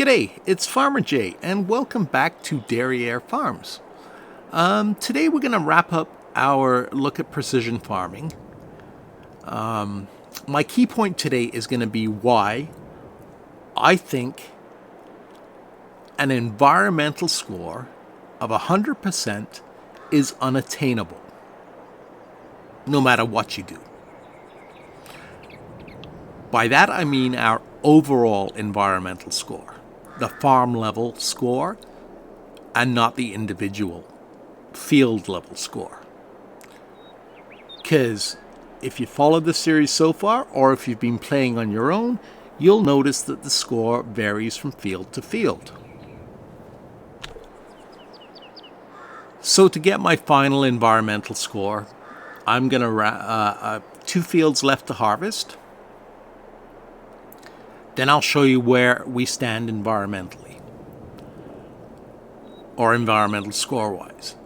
G'day, it's Farmer Jay, and welcome back to Derriere Farms. Today we're going to wrap up our look at precision farming. My key point today is going to be why I think an environmental score of 100% is unattainable, no matter what you do. By that I mean our overall environmental score, the farm level score, and not the individual field level score. Because if you followed the series so far, or if you've been playing on your own, you'll notice that the score varies from field to field. So to get my final environmental score, I'm going to 2 fields left to harvest. Then I'll show you where we stand environmentally, or environmental score-wise.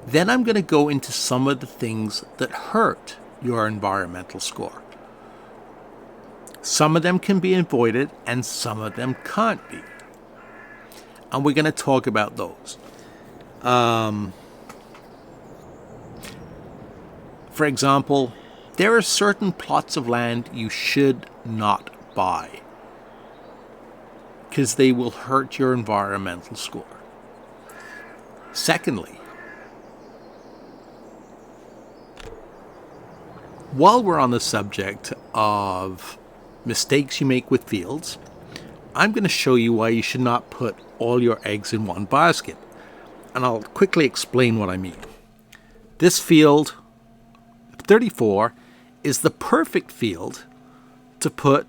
Then I'm going to go into some of the things that hurt your environmental score. Some of them can be avoided, and some of them can't be. And we're going to talk about those. For example, there are certain plots of land you should not buy, because they will hurt your environmental score. Secondly, while we're on the subject of mistakes you make with fields, I'm going to show you why you should not put all your eggs in one basket. And I'll quickly explain what I mean. This field, 34, is the perfect field to put,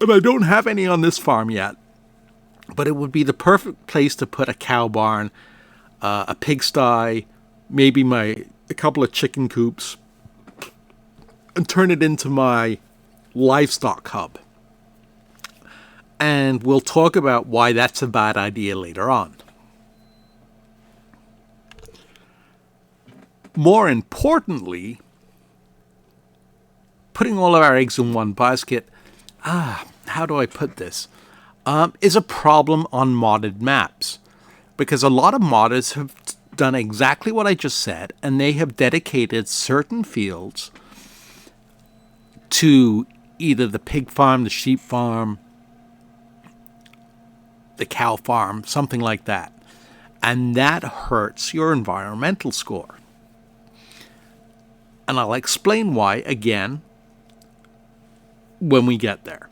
and I don't have any on this farm yet, but it would be the perfect place to put a cow barn, a pigsty, maybe a couple of chicken coops, and turn it into my livestock hub. And we'll talk about why that's a bad idea later on. More importantly, putting all of our eggs in one basket, how do I put this, is a problem on modded maps. Because a lot of modders have done exactly what I just said, and they have dedicated certain fields to either the pig farm, the sheep farm, the cow farm, something like that. And that hurts your environmental score. And I'll explain why again when we get there.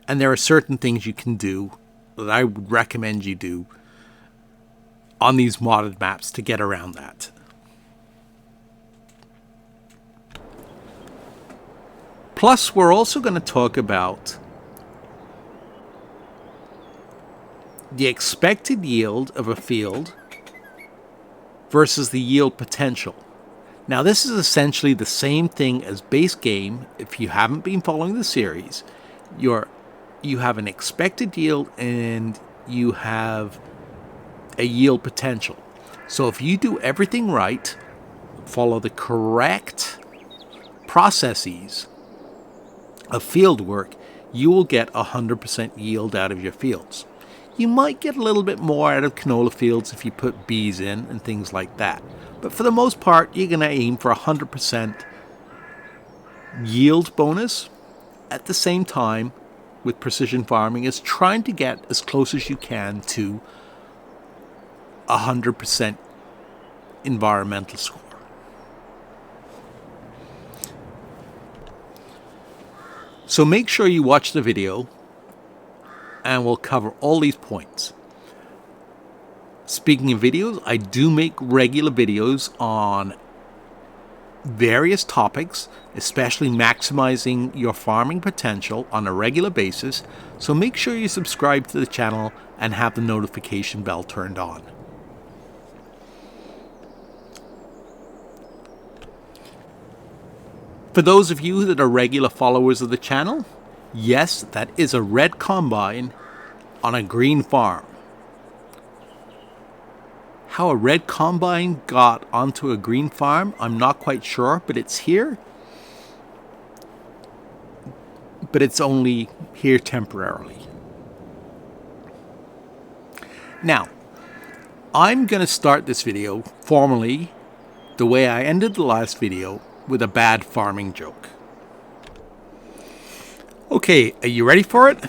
And there are certain things you can do that I would recommend you do on these modded maps to get around that. Plus, we're also going to talk about the expected yield of a field versus the yield potential. Now, this is essentially the same thing as base game. If you haven't been following the series, you have an expected yield and you have a yield potential. So if you do everything right, follow the correct processes of field work, you will get 100% yield out of your fields. You might get a little bit more out of canola fields if you put bees in and things like that. But for the most part, you're going to aim for 100% yield bonus. At the same time, with precision farming, is trying to get as close as you can to 100% environmental score. So make sure you watch the video, and we'll cover all these points. Speaking of videos, I do make regular videos on various topics, especially maximizing your farming potential on a regular basis. So make sure you subscribe to the channel and have the notification bell turned on. For those of you that are regular followers of the channel, yes, that is a red combine on a green farm. How a red combine got onto a green farm, I'm not quite sure, but it's here. but it's only here temporarily. Now, I'm going to start this video formally the way I ended the last video, with a bad farming joke. Okay, are you ready for it?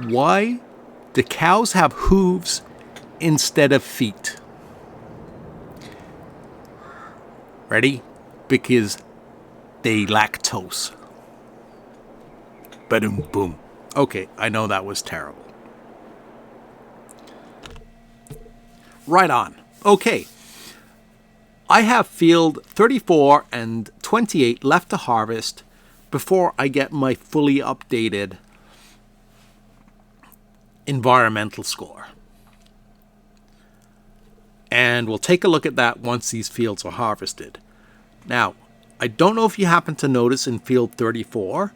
Why do cows have hooves instead of feet? Ready? Because they lactose. Ba-doom boom. Okay, I know that was terrible. Right on. Okay. I have field 34 and 28 left to harvest before I get my fully updated environmental score. And we'll take a look at that once these fields are harvested. Now, I don't know if you happen to notice in field 34,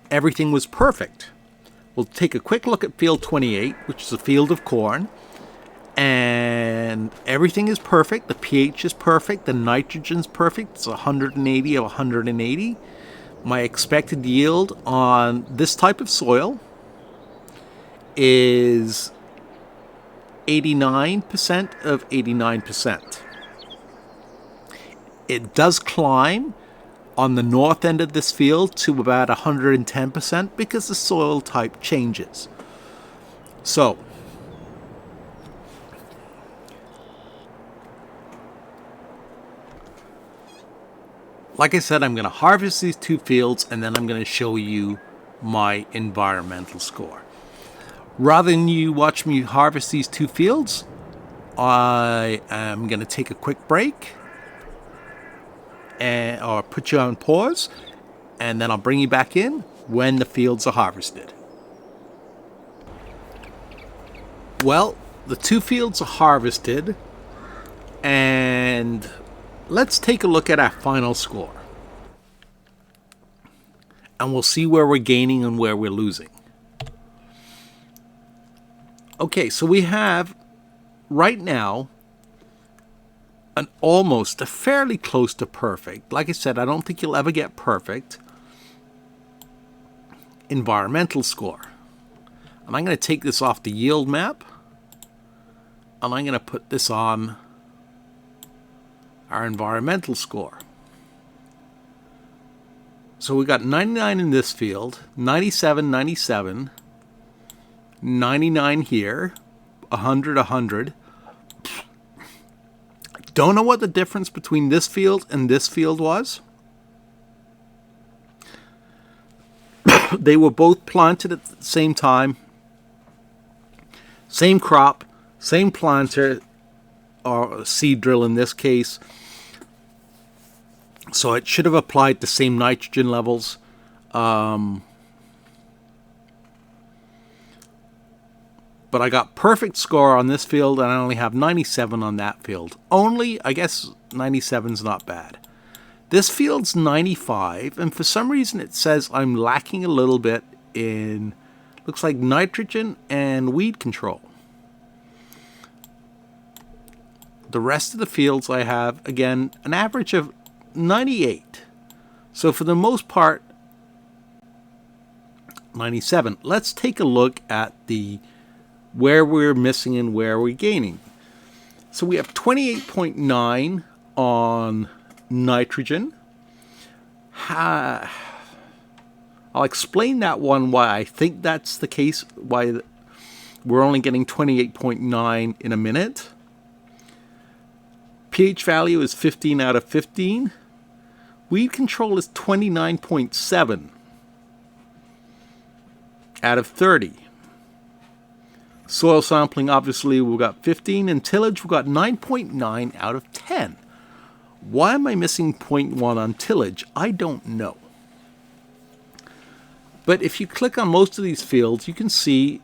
everything was perfect. We'll take a quick look at field 28, which is a field of corn. And everything is perfect. The pH is perfect. The nitrogen's perfect. It's 180 of 180. My expected yield on this type of soil is 89% of 89%. It does climb on the north end of this field to about 110% because the soil type changes. So, like I said, I'm going to harvest these two fields and then I'm going to show you my environmental score. Rather than you watch me harvest these two fields, I am going to take a quick break or put you on pause, and then I'll bring you back in when the fields are harvested. Well, the two fields are harvested, and let's take a look at our final score. And we'll see where we're gaining and where we're losing. Okay, so we have, right now, a fairly close to perfect. Like I said, I don't think you'll ever get perfect environmental score. And I'm going to take this off the yield map, and I'm going to put this on our environmental score. So we got 99 in this field, 97, 97, 99 here, 100, 100. Don't know what the difference between this field and this field was. They were both planted at the same time. Same crop, same planter, or seed drill in this case. So it should have applied the same nitrogen levels. But I got perfect score on this field, and I only have 97 on that field. Only, I guess 97's not bad. This field's 95, and for some reason it says I'm lacking a little bit in, looks like nitrogen and weed control. The rest of the fields I have, again, an average of 98. So for the most part, 97. Let's take a look at the where we're missing and where we're gaining. So we have 28.9 on nitrogen. I'll explain that one, why I think that's the case, why we're only getting 28.9 in a minute. pH value is 15 out of 15. Weed control is 29.7 out of 30. Soil sampling, obviously, we've got 15. And tillage, we've got 9.9 out of 10. Why am I missing 0.1 on tillage? I don't know. But if you click on most of these fields, you can see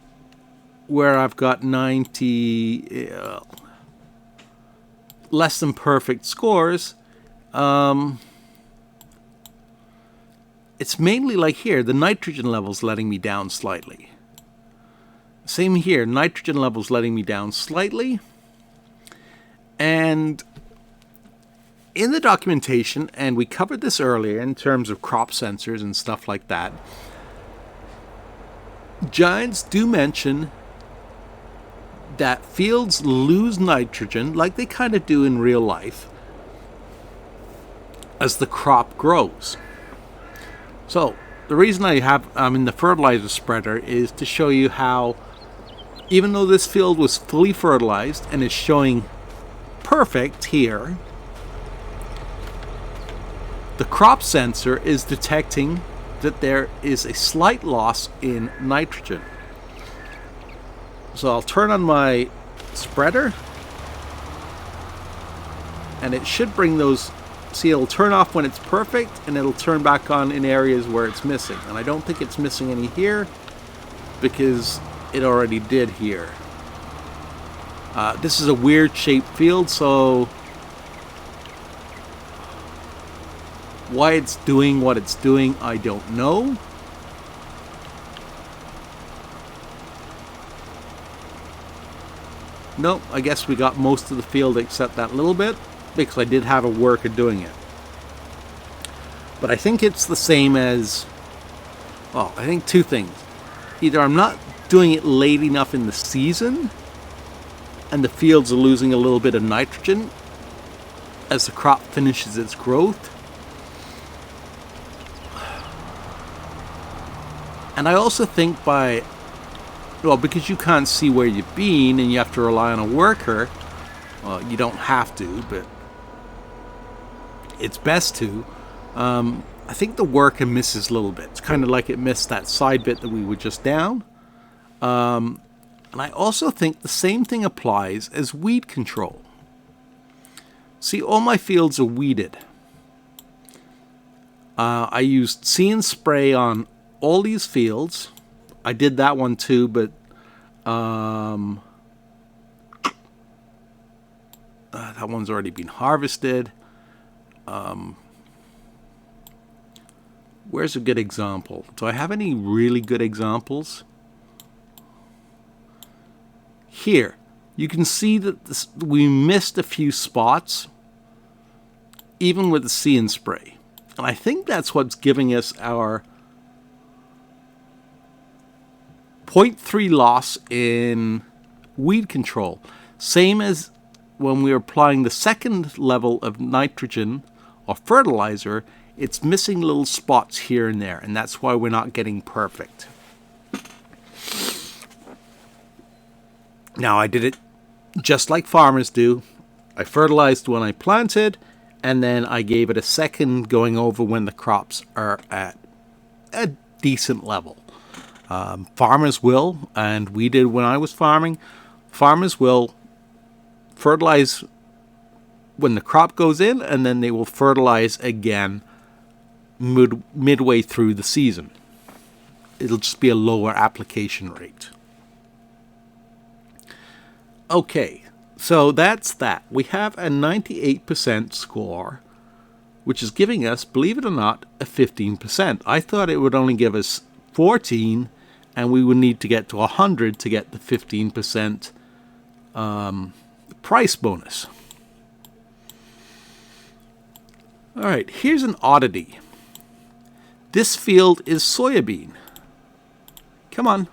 where I've got 90, less than perfect scores. It's mainly like here, the nitrogen level's letting me down slightly. Same here, nitrogen level's letting me down slightly. And in the documentation, and we covered this earlier in terms of crop sensors and stuff like that, Giants do mention that fields lose nitrogen, like they kind of do in real life, as the crop grows. So the reason I'm in the fertilizer spreader is to show you how, even though this field was fully fertilized and is showing perfect here, the crop sensor is detecting that there is a slight loss in nitrogen. So I'll turn on my spreader, and it should bring those. See, it'll turn off when it's perfect, and it'll turn back on in areas where it's missing. And I don't think it's missing any here, because it already did here. This is a weird shaped field, so why it's doing what it's doing, I don't know. Nope, I guess we got most of the field except that little bit, because I did have a worker doing it. But I think it's the same as, well, I think two things. Either I'm not doing it late enough in the season, and the fields are losing a little bit of nitrogen as the crop finishes its growth. And I also think because you can't see where you've been and you have to rely on a worker, well, you don't have to, but it's best to. I think the worker misses a little bit. It's kind of like it missed that side bit that we were just down. And I also think the same thing applies as weed control. See, all my fields are weeded. I used See and Spray on all these fields. I did that one too, but that one's already been harvested. Where's a good example? Do I have any really good examples? Here, you can see that we missed a few spots, even with the See and Spray. And I think that's what's giving us our 0.3 loss in weed control. Same as when we were applying the second level of nitrogen or fertilizer, it's missing little spots here and there, and that's why we're not getting perfect. Now, I did it just like farmers do. I fertilized when I planted, and then I gave it a second going over when the crops are at a decent level. Farmers will, and we did when I was farming, farmers will fertilize when the crop goes in, and then they will fertilize again midway through the season. It'll just be a lower application rate. Okay, so that's that. We have a 98% score, which is giving us, believe it or not, a 15%. I thought it would only give us 14, and we would need to get to 100 to get the 15% price bonus. All right, here's an oddity. This field is soybean. Come on.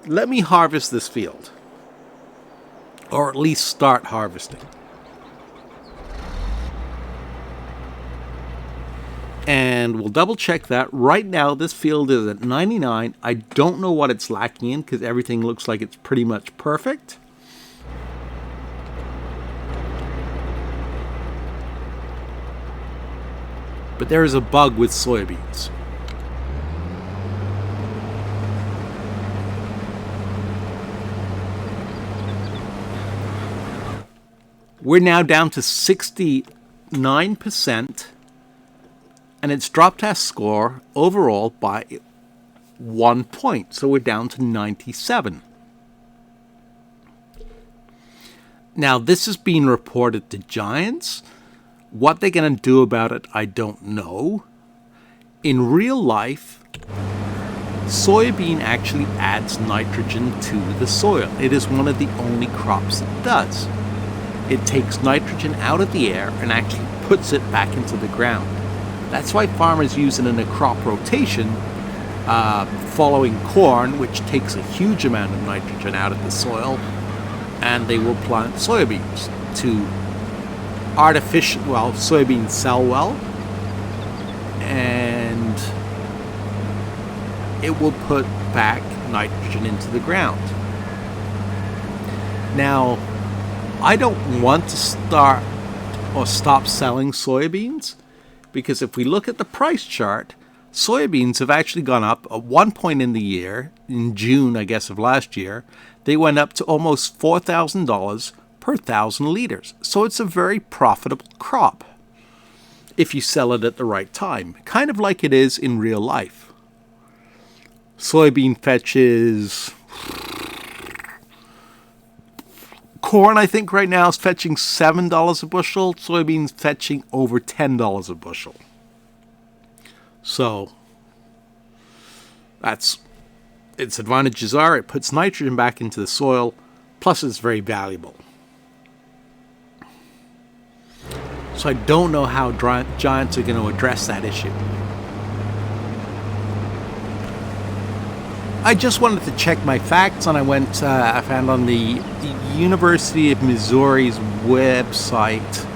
Let me harvest this field. Or at least start harvesting. And we'll double check that. Right now, this field is at 99. I don't know what it's lacking in because everything looks like it's pretty much perfect. But there is a bug with soybeans. We're now down to 69%, and it's dropped our score overall by 1 point, so we're down to 97. Now, this is being reported to Giants. What they're going to do about it, I don't know. In real life, soybean actually adds nitrogen to the soil. It is one of the only crops that does. It takes nitrogen out of the air and actually puts it back into the ground. That's why farmers use it in a crop rotation, following corn, which takes a huge amount of nitrogen out of the soil, and they will plant soybeans to soybeans sell well, and it will put back nitrogen into the ground. Now, I don't want to start or stop selling soybeans, because if we look at the price chart, soybeans have actually gone up at one point in the year, in June, I guess, of last year. They went up to almost $4,000 per 1,000 liters. So it's a very profitable crop if you sell it at the right time, kind of like it is in real life. Soybean fetches... Corn, I think, right now is fetching $7 a bushel. Soybeans fetching over $10 a bushel. So, its advantages are it puts nitrogen back into the soil, plus it's very valuable. So I don't know how Giants are going to address that issue. I just wanted to check my facts, and I found on the University of Missouri's website,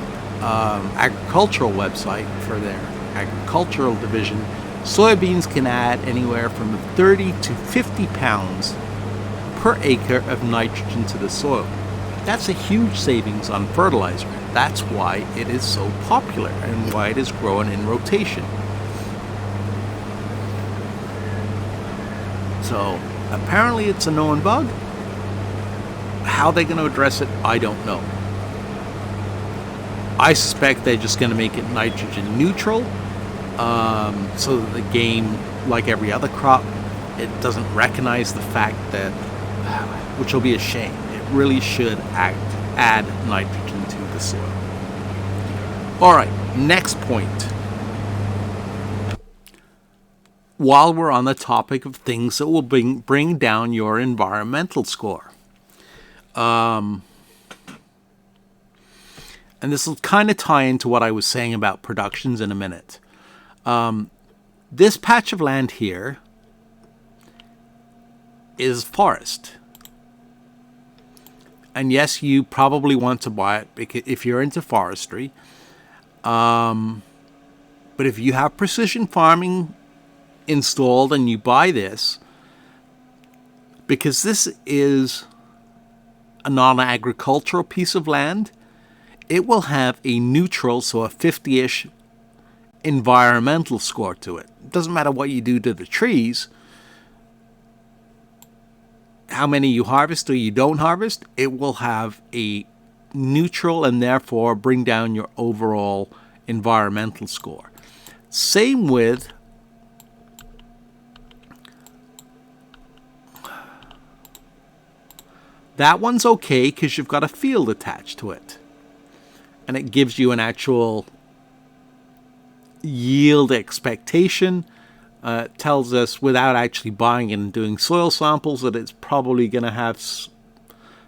agricultural website for their agricultural division, soybeans can add anywhere from 30 to 50 pounds per acre of nitrogen to the soil. That's a huge savings on fertilizer. That's why it is so popular and why it is growing in rotation. So, apparently it's a known bug. How they're going to address it, I don't know. I suspect they're just going to make it nitrogen neutral, so that the game, like every other crop, it doesn't recognize the fact that, which will be a shame, it really should add nitrogen to the soil. Alright, next point. While we're on the topic of things that will bring down your environmental score. And this will kind of tie into what I was saying about productions in a minute. This patch of land here is forest. And yes, you probably want to buy it if you're into forestry. But if you have precision farming installed and you buy this, because this is a non-agricultural piece of land, it will have a neutral, so a 50-ish environmental score to it. It doesn't matter what you do to the trees, how many you harvest or you don't harvest, it will have a neutral and therefore bring down your overall environmental score. Same with that one's okay because you've got a field attached to it. And it gives you an actual yield expectation. It tells us without actually buying it and doing soil samples that it's probably going to have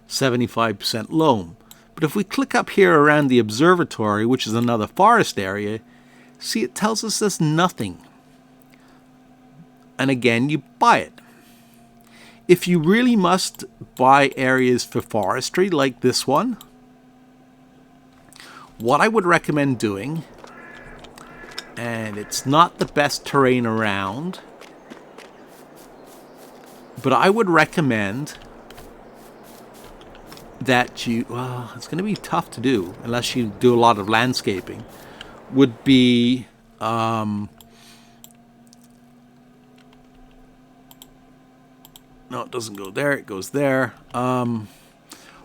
75% loam. But if we click up here around the observatory, which is another forest area, see, it tells us there's nothing. And again, you buy it. If you really must buy areas for forestry like this one, what I would recommend doing, and it's not the best terrain around, but I would recommend that it's going to be tough to do unless you do a lot of landscaping, would be no, it doesn't go there, it goes there,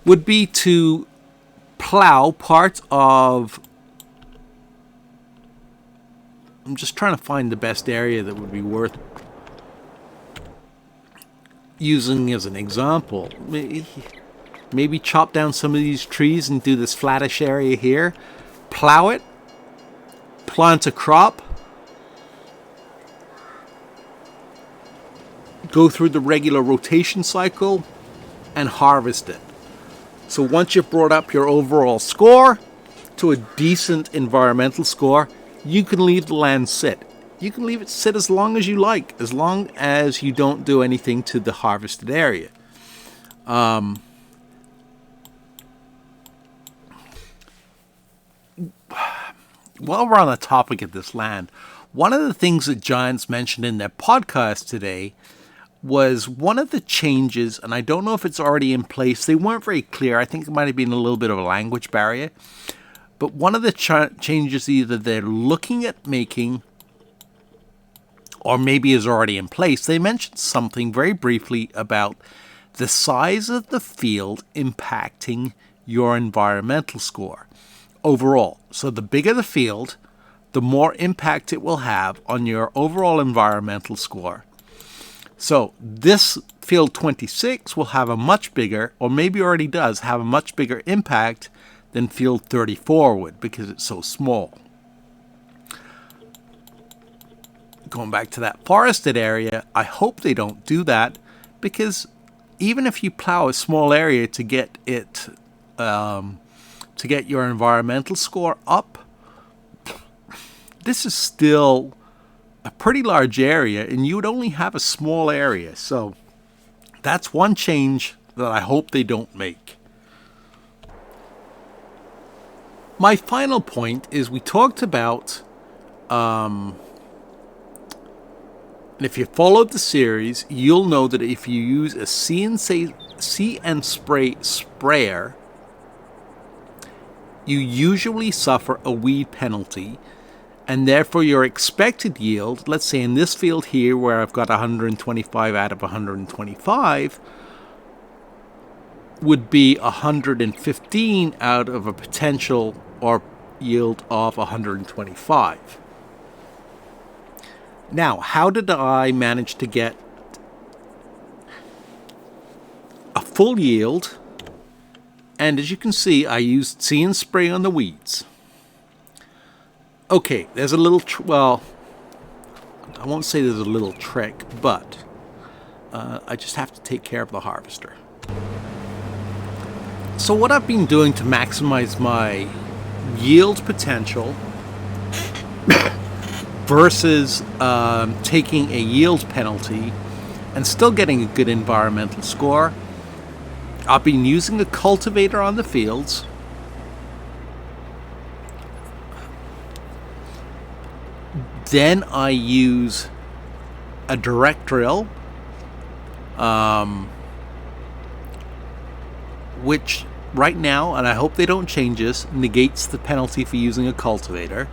would be to plow part of, I'm just trying to find the best area that would be worth using as an example. Maybe chop down some of these trees and do this flattish area here, plow it, plant a crop, go through the regular rotation cycle, and harvest it. So once you've brought up your overall score to a decent environmental score, you can leave the land sit. You can leave it sit as long as you like, as long as you don't do anything to the harvested area. While we're on the topic of this land, one of the things that Giants mentioned in their podcast today was one of the changes, and I don't know if it's already in place. They weren't very clear. I think it might have been a little bit of a language barrier. But one of the changes either they're looking at making or maybe is already in place, they mentioned something very briefly about the size of the field impacting your environmental score overall. So the bigger the field, the more impact it will have on your overall environmental score. So this field 26 will have a much bigger, or maybe already does, have a much bigger impact than field 34 would because it's so small. Going back to that forested area, I hope they don't do that, because even if you plow a small area to get it, to get your environmental score up, this is still a pretty large area, and you would only have a small area. So that's one change that I hope they don't make. My final point is we talked about, and if you followed the series, you'll know that if you use a See and Spray sprayer, you usually suffer a weed penalty, and therefore your expected yield, let's say in this field here where I've got 125 out of 125, would be 115 out of a potential or yield of 125. Now, how did I manage to get a full yield? And as you can see, I used See and Spray on the weeds. Okay, there's a little, well, I won't say there's a little trick, but I just have to take care of the harvester. So what I've been doing to maximize my yield potential versus taking a yield penalty and still getting a good environmental score, I've been using a cultivator on the fields. Then I use a direct drill, which right now, and I hope they don't change this, negates the penalty for using a cultivator.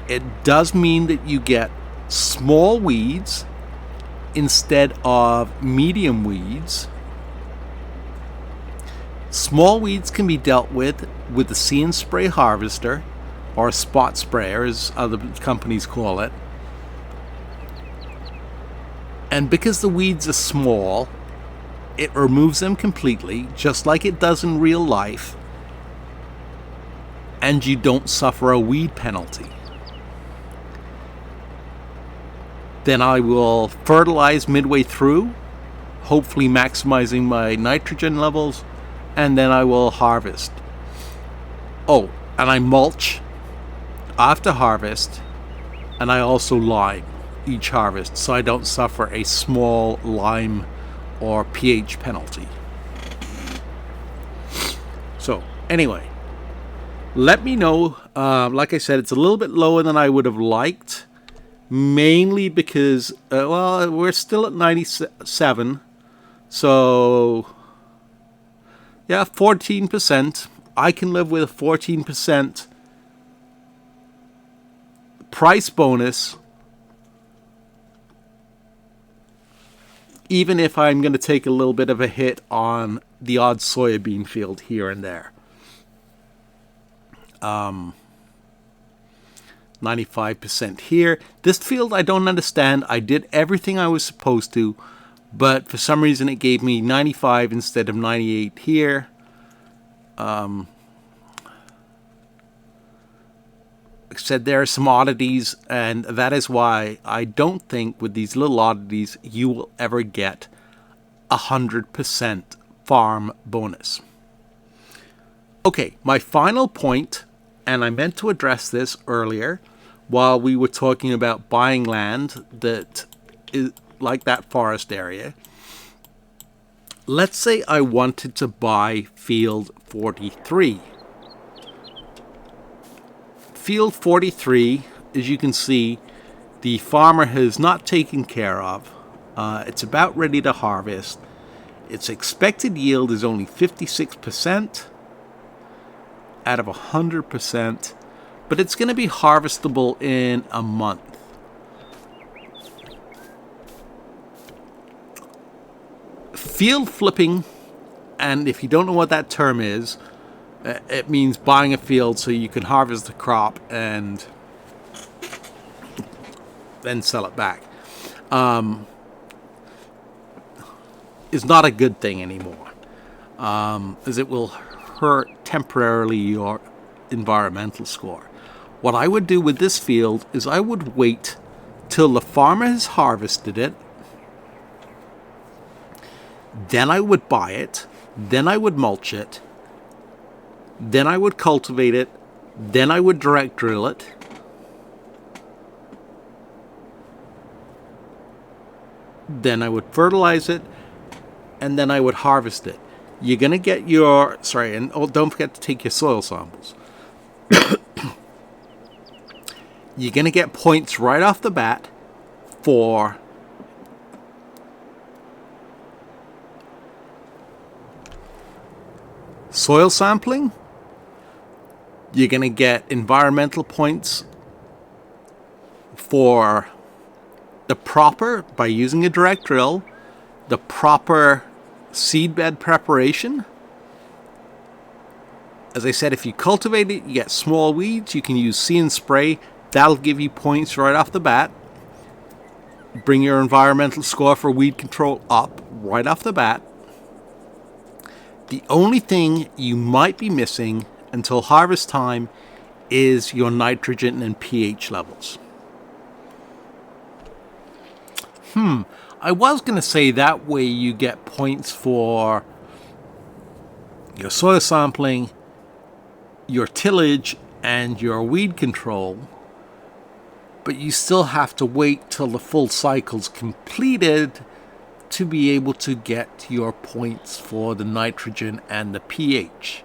It does mean that you get small weeds instead of medium weeds. Small weeds can be dealt with the See and Spray harvester, or a spot sprayer as other companies call it. And because the weeds are small, it removes them completely, just like it does in real life, and you don't suffer a weed penalty. Then I will fertilize midway through, hopefully maximizing my nitrogen levels, and then I will harvest. Oh, and I mulch after harvest, and I also lime each harvest, so I don't suffer a small lime or pH penalty. So anyway, let me know. Like I said, it's a little bit lower than I would have liked, mainly because well, we're still at 97, so yeah, 14%. I can live with a 14% price bonus, even if I'm going to take a little bit of a hit on the odd soybean field here and there. 95% here. This field I don't understand. I did everything I was supposed to, but for some reason it gave me 95 instead of 98 here. I said, there are some oddities, and that is why I don't think with these little oddities you will ever get 100% farm bonus. Okay, my final point, and I meant to address this earlier while we were talking about buying land that is like that forest area. Let's say I wanted to buy field 43. Field 43, as you can see, the farmer has not taken care of. It's about ready to harvest. Its expected yield is only 56% out of 100%, but it's going to be harvestable in a month. Field flipping, and if you don't know what that term is, it means buying a field so you can harvest the crop and then sell it back, is not a good thing anymore, as it will hurt temporarily your environmental score. What I would do with this field is I would wait till the farmer has harvested it, then I would buy it, then I would mulch it, then I would cultivate it, then I would direct drill it, then I would fertilize it, and then I would harvest it. You're going to get your, and don't forget to take your soil samples. You're going to get points right off the bat for soil sampling. You're going to get environmental points for the proper, by using a direct drill, the proper seedbed preparation. As I said, if you cultivate it, you get small weeds. You can use See and Spray. That'll give you points right off the bat. Bring your environmental score for weed control up right off the bat. The only thing you might be missing until harvest time is your nitrogen and pH levels. I was going to say that way you get points for your soil sampling, your tillage, and your weed control, but you still have to wait till the full cycle's completed to be able to get your points for the nitrogen and the pH.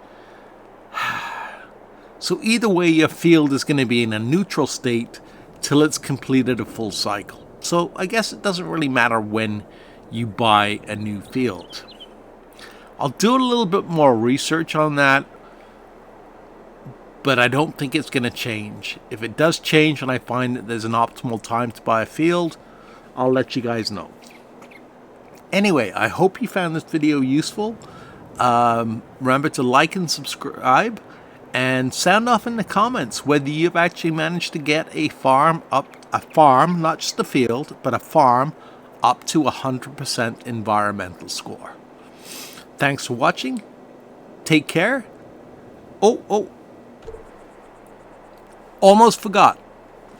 So either way, your field is going to be in a neutral state till it's completed a full cycle. So I guess it doesn't really matter when you buy a new field. I'll do a little bit more research on that, but I don't think it's going to change. If it does change and I find that there's an optimal time to buy a field, I'll let you guys know. Anyway, I hope you found this video useful. Remember to like and subscribe, and sound off in the comments whether you've actually managed to get a farm, not just a field, but a farm up to 100% environmental score. Thanks for watching. Take care. Almost forgot.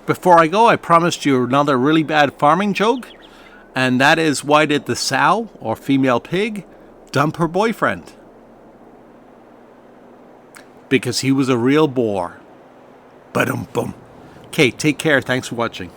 Before I go, I promised you another really bad farming joke, and that is, why did the sow, or female pig, dump her boyfriend? Because he was a real bore. Ba-dum-bum. Okay, take care. Thanks for watching.